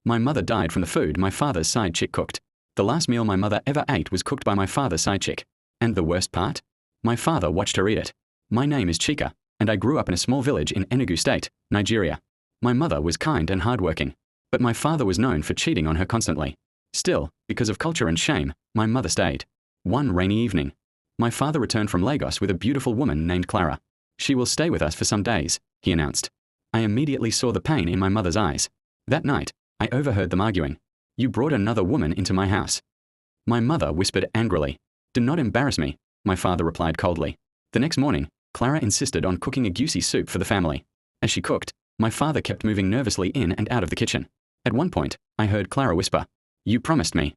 My mother died from the food my father's side chick cooked. The last meal my mother ever ate was cooked by my father's side chick. And the worst part? My father watched her eat it. My name is Chika, and I grew up in a small village in Enugu State, Nigeria. My mother was kind and hardworking, but my father was known for cheating on her constantly. Still, because of culture and shame, my mother stayed. One rainy evening, my father returned from Lagos with a beautiful woman named Clara. She will stay with us for some days, he announced. I immediately saw the pain in my mother's eyes. That night, I overheard them arguing. You brought another woman into my house. My mother whispered angrily. Do not embarrass me, my father replied coldly. The next morning, Clara insisted on cooking a goosey soup for the family. As she cooked, my father kept moving nervously in and out of the kitchen. At one point, I heard Clara whisper, You promised me.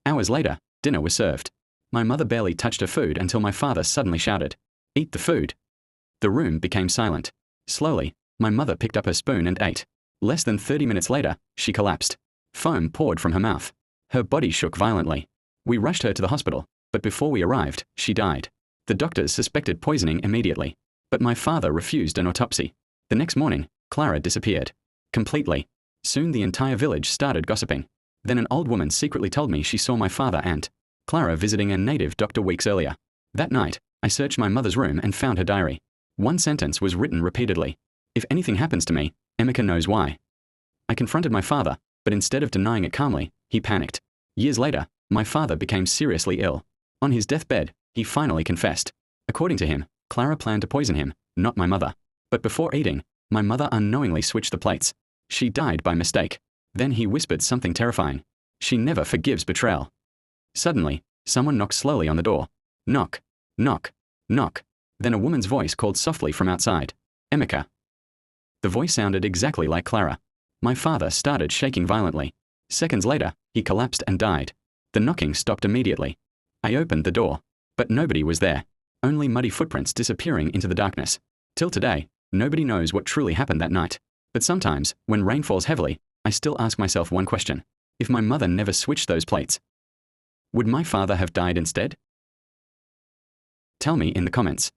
Hours later, dinner was served. My mother barely touched her food until my father suddenly shouted, Eat the food. The room became silent. Slowly, my mother picked up her spoon and ate. Less than 30 minutes later, she collapsed. Foam poured from her mouth. Her body shook violently. We rushed her to the hospital, but before we arrived, she died. The doctors suspected poisoning immediately, but my father refused an autopsy. The next morning, Clara disappeared. Completely. Soon the entire village started gossiping. Then an old woman secretly told me she saw my father and Clara visiting a native doctor weeks earlier. That night, I searched my mother's room and found her diary. One sentence was written repeatedly. If anything happens to me, Emeka knows why. I confronted my father, but instead of denying it calmly, he panicked. Years later, my father became seriously ill. On his deathbed, he finally confessed. According to him, Clara planned to poison him, not my mother. But before eating, my mother unknowingly switched the plates. She died by mistake. Then he whispered something terrifying. She never forgives betrayal. Suddenly, someone knocked slowly on the door. Knock, knock, knock. Then a woman's voice called softly from outside. Emeka. The voice sounded exactly like Clara. My father started shaking violently. Seconds later, he collapsed and died. The knocking stopped immediately. I opened the door, but nobody was there. Only muddy footprints disappearing into the darkness. Till today, nobody knows what truly happened that night. But sometimes, when rain falls heavily, I still ask myself one question. If my mother never switched those plates, would my father have died instead? Tell me in the comments.